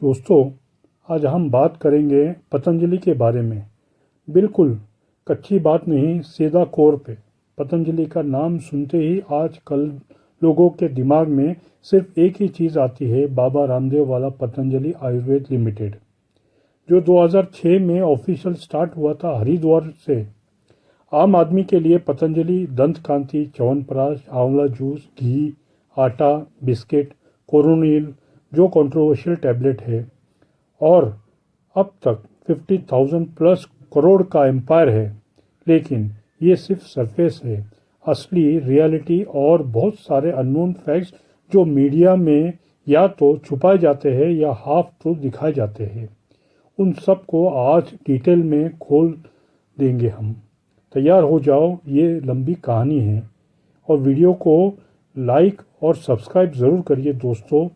दोस्तों, आज हम बात करेंगे पतंजलि के बारे में। बिल्कुल कच्ची बात नहीं, सीधा कोर पे। पतंजलि का नाम सुनते ही आजकल लोगों के दिमाग में सिर्फ एक ही चीज़ आती है, बाबा रामदेव वाला पतंजलि आयुर्वेद लिमिटेड, जो 2006 में ऑफिशियल स्टार्ट हुआ था हरिद्वार से। आम आदमी के लिए पतंजलि दंत कांति, च्यवनप्राश, आंवला जूस, घी, आटा, बिस्किट, कोरोनिल जो कंट्रोवर्शियल टैबलेट है, और अब तक 50,000 प्लस करोड़ का एम्पायर है। लेकिन ये सिर्फ सरफेस है। असली रियलिटी और बहुत सारे अननोन फैक्ट्स जो मीडिया में या तो छुपाए जाते हैं या हाफ ट्रूथ दिखाए जाते हैं, उन सब को आज डिटेल में खोल देंगे हम। तैयार हो जाओ, ये लंबी कहानी है। और वीडियो को लाइक और सब्सक्राइब ज़रूर करिए दोस्तों,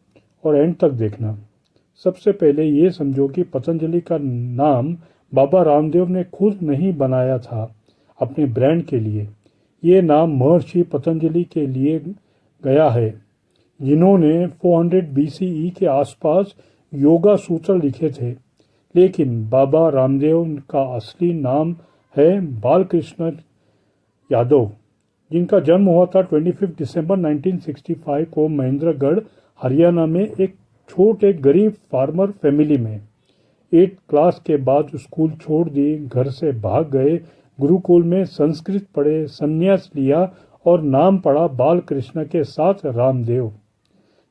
और एंड तक देखना। सबसे पहले ये समझो कि पतंजलि का नाम बाबा रामदेव ने खुद नहीं बनाया था अपने ब्रांड के लिए। ये नाम महर्षि पतंजलि के लिए गया है, जिन्होंने 400 BCE के आसपास योगा सूत्र लिखे थे। लेकिन बाबा रामदेव का असली नाम है बालकृष्ण यादव, जिनका जन्म हुआ था 25 दिसंबर 1965 को महेंद्रगढ़, हरियाणा में एक छोटे गरीब फार्मर फैमिली में। 8th क्लास के बाद स्कूल छोड़ दी, घर से भाग गए, गुरुकुल में संस्कृत पढ़े, संन्यास लिया और नाम पड़ा बालकृष्ण के साथ रामदेव।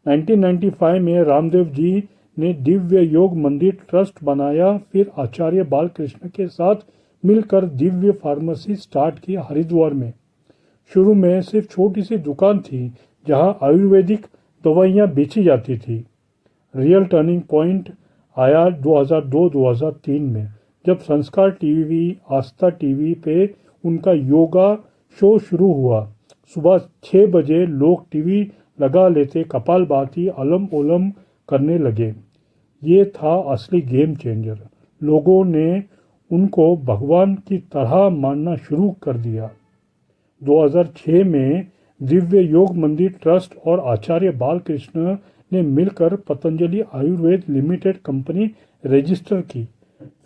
1995 में रामदेव जी ने दिव्य योग मंदिर ट्रस्ट बनाया, फिर आचार्य बालकृष्ण के साथ मिलकर दिव्य फार्मेसी स्टार्ट की हरिद्वार में। शुरू में सिर्फ छोटी सी दुकान थी जहां आयुर्वेदिक दवाइयां बेची जाती थी। रियल टर्निंग पॉइंट आया 2002-2003 में, जब संस्कार टीवी, आस्था टीवी पे उनका योगा शो शुरू हुआ। सुबह 6 बजे लोग टीवी लगा लेते, कपालभाति, अलम ओलम करने लगे। ये था असली गेम चेंजर। लोगों ने उनको भगवान की तरह मानना शुरू कर दिया। 2006 में दिव्य योग मंदिर ट्रस्ट और आचार्य बालकृष्ण ने मिलकर Patanjali Ayurveda limited company register की।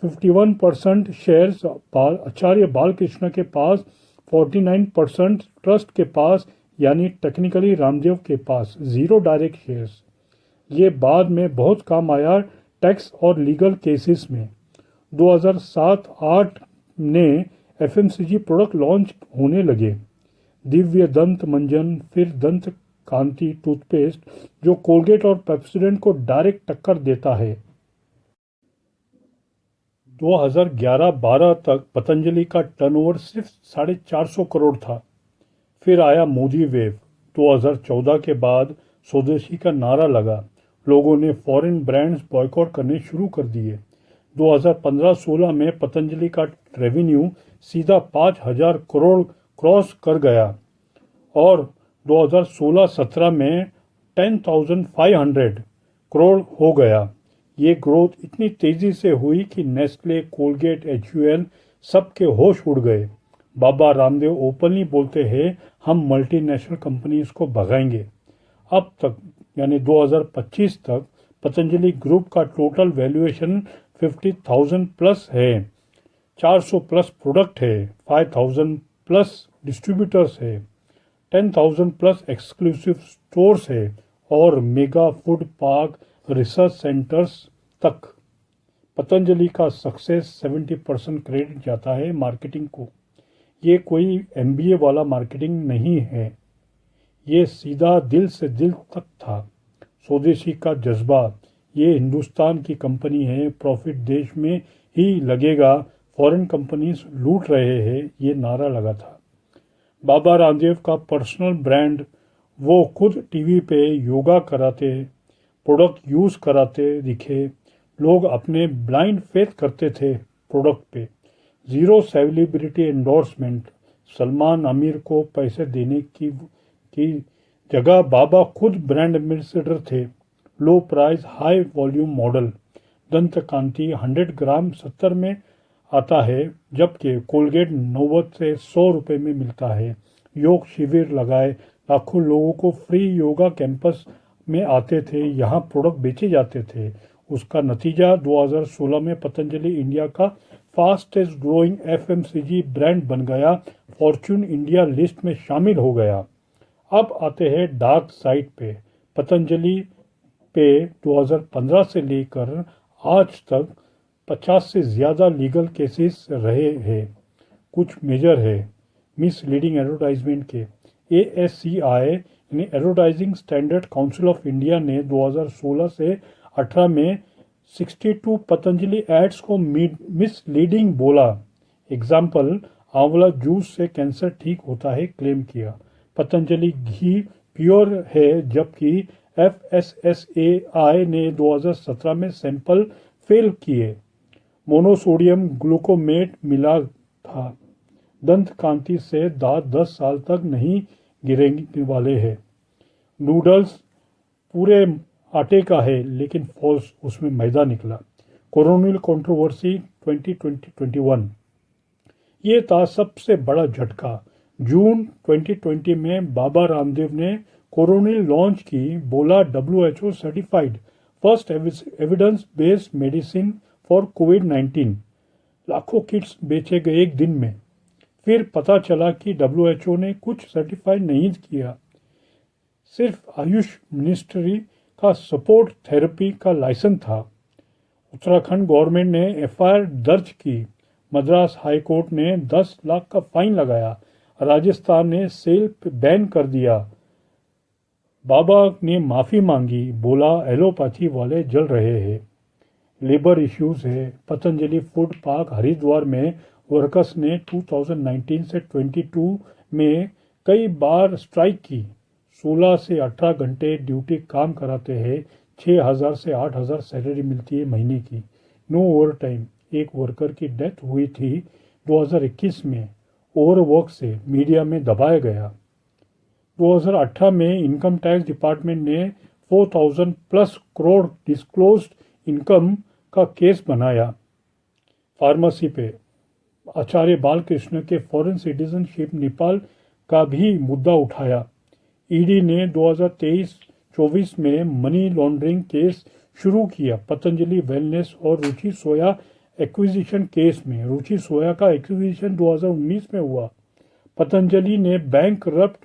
51% शेयर्स आचार्य बालकृष्ण के पास, 49% ट्रस्ट के पास, यानी टेक्निकली रामदेव के पास, 0 डायरेक्ट शेयर्स। ये बाद में बहुत काम आया टैक्स और लीगल केसेस में। 2007-8 ने FMCG प्रोडक्ट लॉन्च होने लगे। दिव्य दंत मंजन, फिर दंत कांति टूथपेस्ट, जो कोलगेट और पेप्सोडेंट को डायरेक्ट टक्कर देता है। 2011-12 तक पतंजलि का टर्नओवर सिर्फ 450 करोड़ था। फिर आया मोदी वेव। 2014 के बाद स्वदेशी का नारा लगा। लोगों ने फॉरेन ब्रांड्स बॉयकॉट करने शुरू कर दिए। 2015-16 में पतंजलि का रेवेन्यू सीधा 5,000 करोड़ क्रॉस कर गया, और 2016-17 में 10,500 करोड़ हो गया। ये ग्रोथ इतनी तेजी से हुई कि नेस्ले, कोलगेट, HUL सबके होश उड़ गए। बाबा रामदेव ओपनली बोलते हैं, हम मल्टीनेशनल कंपनीज को भगाएंगे। अब तक यानी 2025 तक पतंजलि ग्रुप का टोटल वैल्यूएशन 50,000 प्लस है, 400 प्लस प्रोडक्ट है, 5,000 प्लस डिस्ट्रीब्यूटर्स है, 10,000 प्लस एक्सक्लूसिव स्टोर्स है, और mega food park, research centres तक। पतंजलि का सक्सेस 70% क्रेडिट जाता है मार्केटिंग को। ये कोई MBA वाला मार्केटिंग नहीं है, ये सीधा दिल से दिल तक था। स्वदेशी का जज्बा, ये हिंदुस्तान की कंपनी है, प्रॉफिट देश में ही लगेगा, फॉरेन कंपनीज लूट रहे हैं, ये नारा लगा था। बाबा रामदेव का पर्सनल ब्रांड, वो खुद टीवी पे योगा कराते, प्रोडक्ट यूज़ कराते दिखे। लोग अपने ब्लाइंड फेथ करते थे प्रोडक्ट पे। 0 सेलिब्रिटी एंडोर्समेंट, सलमान आमिर को पैसे देने की जगह बाबा खुद ब्रांड एम्बेसडर थे। लो प्राइस हाई वॉल्यूम मॉडल। दंत कांति 100 ग्राम 70 में आता है, जबकि कोलगेट 90 से 100 रुपये में मिलता है। योग शिविर लगाए, लाखों लोगों को फ्री योगा कैंपस में आते थे, यहाँ प्रोडक्ट बेचे जाते थे। उसका नतीजा 2016 में पतंजलि इंडिया का फास्टेस्ट ग्रोइंग एफएमसीजी ब्रांड बन गया, फॉर्च्यून इंडिया लिस्ट में शामिल हो गया। अब आते हैं डार्क साइड पे। पतंजलि पे 2015 से लेकर आज तक 50 से ज़्यादा लीगल केसेस रहे हैं। कुछ मेजर है मिसलीडिंग एडवर्टाइजमेंट के। ASCI यानी advertising standard council of India ने 2016 से 18 में 62 पतंजलि एड्स को मिसलीडिंग बोला। एग्जाम्पल, आंवला जूस से कैंसर ठीक होता है क्लेम किया। पतंजलि घी प्योर है, जबकि FSSAI ने 2017 में सैंपल फेल किए। मोनोसोडियम ग्लूकोमेट मिला था। दंत कांति से दांत 10 साल तक नहीं गिरने वाले हैं। नूडल्स पूरे आटे का है लेकिन फॉल्स, उसमें मैदा निकला। कोरोनियल कंट्रोवर्सी 2020-21 ये था सबसे बड़ा झटका। जून 2020 में बाबा रामदेव ने कोरोनिल लॉन्च की, बोला WHO certified first evidence based medicine for कोविड-19। लाखों किट्स बेचे गए एक दिन में। फिर पता चला कि WHO ने कुछ सर्टिफाइड नहीं किया, सिर्फ आयुष मिनिस्ट्री का सपोर्ट थेरेपी का लाइसेंस था। उत्तराखंड गवर्नमेंट ने FIR दर्ज की। मद्रास हाई कोर्ट ने 10 लाख का फाइन लगाया। राजस्थान ने सेल बैन कर दिया। बाबा ने माफ़ी मांगी, बोला एलोपैथी वाले जल रहे हैं। लेबर इश्यूज है। पतंजलि फूड पार्क हरिद्वार में वर्कर्स ने 2019 से 22 में कई बार स्ट्राइक की। 16 से 18 घंटे ड्यूटी काम कराते हैं, 6,000 से 8,000 सैलरी मिलती है महीने की, नो ओवर टाइम। एक वर्कर की डेथ हुई थी 2021 में ओवरवर्क से, मीडिया में दबाया गया। 2018 में इनकम टैक्स डिपार्टमेंट ने 4,000 प्लस करोड़ डिस्क्लोज्ड इनकम का केस बनाया। फार्मेसी पे आचार्य बालकृष्ण के फॉरेन सिटीजनशिप नेपाल का भी मुद्दा उठाया। ईडी ने 2023-24 में मनी लॉन्ड्रिंग केस शुरू किया। पतंजलि वेलनेस और रुचि सोया एक्विजिशन केस में। रुचि सोया का एक्विजिशन 2019 में हुआ। पतंजलि ने बैंक रप्ट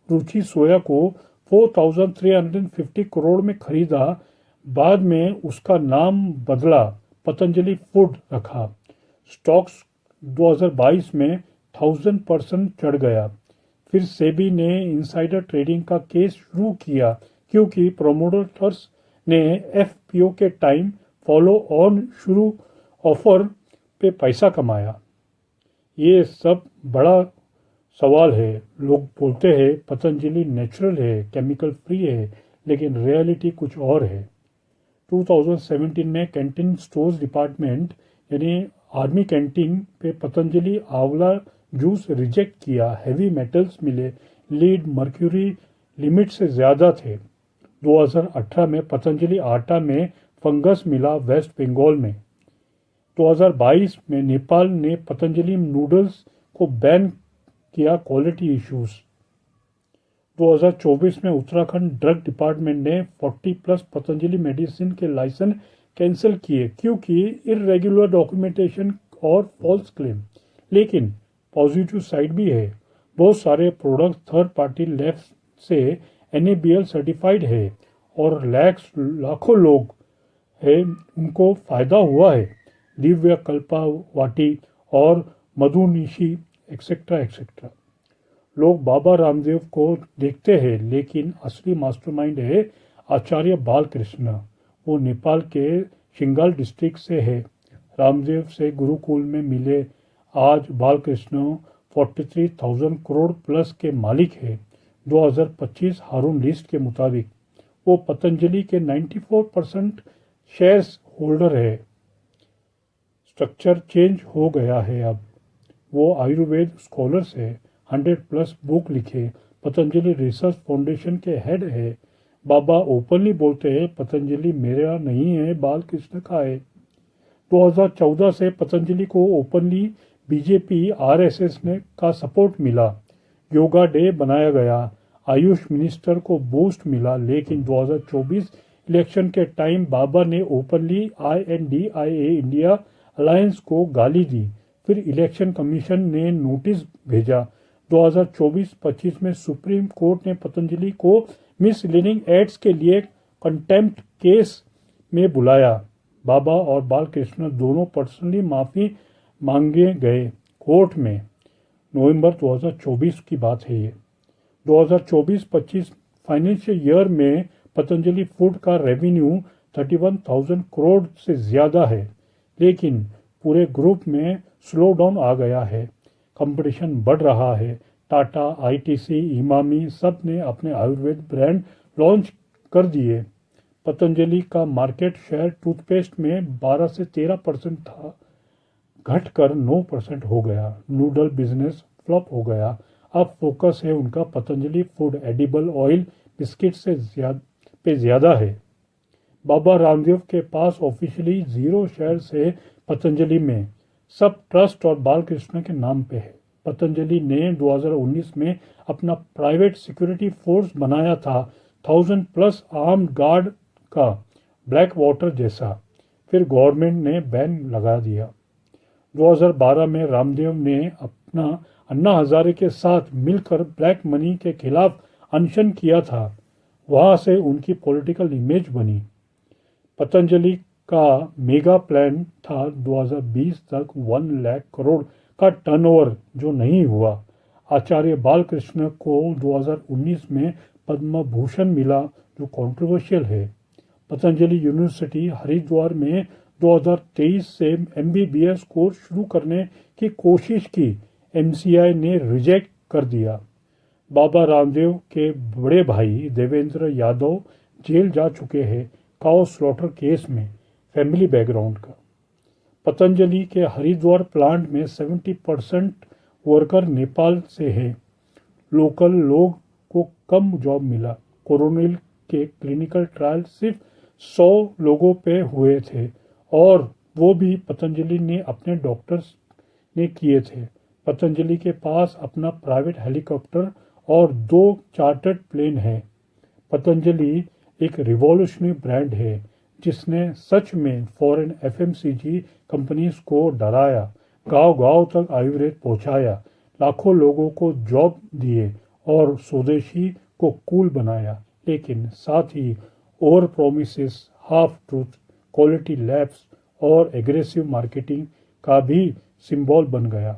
रुचि सोया को 4,350 करोड़ में खरीदा। बाद में उसका नाम बदला, पतंजलि फूड रखा। स्टॉक्स 2022 में 1000% चढ़ गया। फिर सेबी ने इनसाइडर ट्रेडिंग का केस शुरू किया क्योंकि प्रोमोटर्स ने FPO के टाइम फॉलो ऑन शुरू ऑफर पे पैसा कमाया। ये सब बड़ा सवाल है। लोग बोलते हैं पतंजलि नेचुरल है, केमिकल फ्री है, लेकिन रियलिटी कुछ और है। 2017 में कैंटीन स्टोर्स डिपार्टमेंट यानी आर्मी कैंटीन पे पतंजलि आंवला जूस रिजेक्ट किया। हैवी मेटल्स मिले, लीड मर्क्यूरी लिमिट से ज़्यादा थे। 2018 में पतंजलि आटा में फंगस मिला वेस्ट बंगाल में। 2022 में नेपाल ने पतंजलि नूडल्स को बैन किया, क्वालिटी इश्यूज। 2024 में उत्तराखंड ड्रग डिपार्टमेंट ने 40+ पतंजलि मेडिसिन के लाइसेंस कैंसिल किए क्योंकि इरेगुलर डॉक्यूमेंटेशन और फॉल्स क्लेम। लेकिन पॉजिटिव साइड भी है। बहुत सारे प्रोडक्ट थर्ड पार्टी लैब से NABL सर्टिफाइड है और लाखों लोग हैं उनको फ़ायदा हुआ है। दिव्या कल्पा वाटी और मधुनिशी एक्सेट्रा एक्सेट्रा। लोग बाबा रामदेव को देखते हैं लेकिन असली मास्टरमाइंड है आचार्य बालकृष्ण। वो नेपाल के शिंगाल डिस्ट्रिक्ट से है। रामदेव से गुरुकुल में मिले। आज बालकृष्ण 43,000 करोड़ प्लस के मालिक है। 2025 हारून लिस्ट के मुताबिक वो पतंजलि के 94% शेयर्स होल्डर है। स्ट्रक्चर चेंज हो गया है। अब वो आयुर्वेद स्कॉलर्स है। 100+ बुक लिखे। पतंजलि रिसर्च फाउंडेशन के हेड है। बाबा ओपनली बोलते हैं पतंजलि मेरा नहीं है, बालकृष्ण का है। 2014 से पतंजलि को ओपनली BJP RSS ने का सपोर्ट मिला। योगा डे बनाया गया। आयुष मिनिस्टर को बूस्ट मिला। लेकिन 2024 इलेक्शन के टाइम बाबा ने ओपनली INDIA इंडिया अलायंस को गाली दी। फिर इलेक्शन कमीशन ने नोटिस भेजा। 2024-25 में सुप्रीम कोर्ट ने पतंजलि को मिसलीडिंग एड्स के लिए कंटेम्प्ट केस में बुलाया। बाबा और बालकृष्ण दोनों पर्सनली माफी मांगे गए कोर्ट में। नवंबर 2024 की बात है ये। 2024-25 फाइनेंशियल ईयर में पतंजलि फूड का रेवेन्यू 31,000 करोड़ से ज़्यादा है, लेकिन पूरे ग्रुप में स्लो डाउन आ गया है। कंपटीशन बढ़ रहा है। टाटा, ITC, इमामी सब ने अपने आयुर्वेद ब्रांड लॉन्च कर दिए। पतंजलि का मार्केट शेयर टूथपेस्ट में 12 से 13% था, घटकर 9% हो गया। नूडल बिजनेस फ्लॉप हो गया। अब फोकस है उनका Patanjali food edible oil biscuit से ज़्यादा है। बाबा रामदेव के पास ऑफिशियली 0 शेयर्स है पतंजलि में, सब ट्रस्ट और बालकृष्ण के नाम पे है। पतंजलि ने 2019 में अपना प्राइवेट सिक्योरिटी फोर्स बनाया था, 1000+ आर्म्ड गार्ड का, ब्लैक वाटर जैसा। फिर गवर्नमेंट ने बैन लगा दिया। 2012 में रामदेव ने अपना अन्ना हजारे के साथ मिलकर ब्लैक मनी के खिलाफ अनशन किया था। वहां से उनकी पॉलिटिकल इमेज बनी। पतंजलि का मेगा प्लान था 2020 तक 1 लाख करोड़ का टर्नओवर, जो नहीं हुआ। आचार्य बालकृष्ण को 2019 में पद्म भूषण मिला, जो कंट्रोवर्शियल है। पतंजलि यूनिवर्सिटी हरिद्वार में 2023 से MBBS कोर्स शुरू करने की कोशिश की, MCI ने रिजेक्ट कर दिया। बाबा रामदेव के बड़े भाई देवेंद्र यादव जेल जा चुके हैं काउ स्लॉटर केस में, फैमिली बैकग्राउंड का। पतंजलि के हरिद्वार प्लांट में 70% वर्कर नेपाल से हैं। लोकल लोग को कम जॉब मिला। कोरोनिल के क्लिनिकल ट्रायल सिर्फ 100 लोगों पे हुए थे, और वो भी पतंजलि ने अपने डॉक्टर्स ने किए थे। पतंजलि के पास अपना प्राइवेट हेलीकॉप्टर और 2 चार्टर्ड प्लेन है। पतंजलि एक रिवॉल्यूशनरी ब्रांड है जिसने सच में फॉरेन FMCG कंपनीज को डराया, गांव-गांव तक आयुर्वेद पहुंचाया, लाखों लोगों को जॉब दिए और स्वदेशी को कूल बनाया। लेकिन साथ ही over promises, half truth, quality labs और एग्रेसिव मार्केटिंग का भी सिंबल बन गया।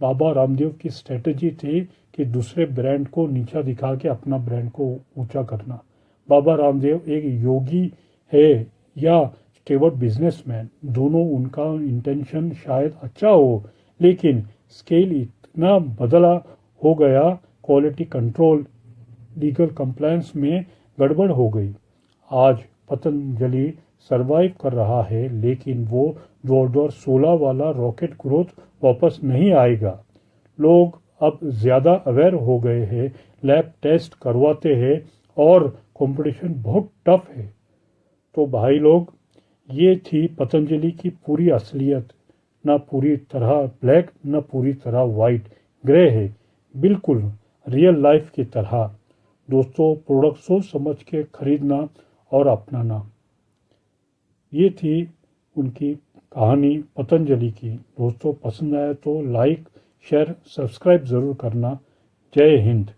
बाबा रामदेव की स्ट्रेटजी थी कि दूसरे ब्रांड को नीचा दिखा के अपना ब्रांड को ऊंचा करना। बाबा रामदेव एक योगी है या स्टेवर्ड बिजनेसमैन, दोनों उनका इंटेंशन शायद अच्छा हो, लेकिन स्केल इतना बदला हो गया, क्वालिटी कंट्रोल, लीगल कंप्लायंस में गड़बड़ हो गई। आज पतंजलि सरवाइव कर रहा है, लेकिन वो 2016 वाला रॉकेट ग्रोथ वापस नहीं आएगा। लोग अब ज़्यादा अवेयर हो गए हैं, लैब टेस्ट करवाते हैं और कंपटीशन बहुत टफ है। तो भाई लोग, ये थी पतंजलि की पूरी असलियत। ना पूरी तरह ब्लैक, ना पूरी तरह वाइट, ग्रे है, बिल्कुल रियल लाइफ की तरह। दोस्तों, प्रोडक्ट सोच समझ के खरीदना और अपनाना। ये थी उनकी कहानी पतंजलि की। दोस्तों, पसंद आया तो लाइक, शेयर, सब्सक्राइब ज़रूर करना। जय हिंद।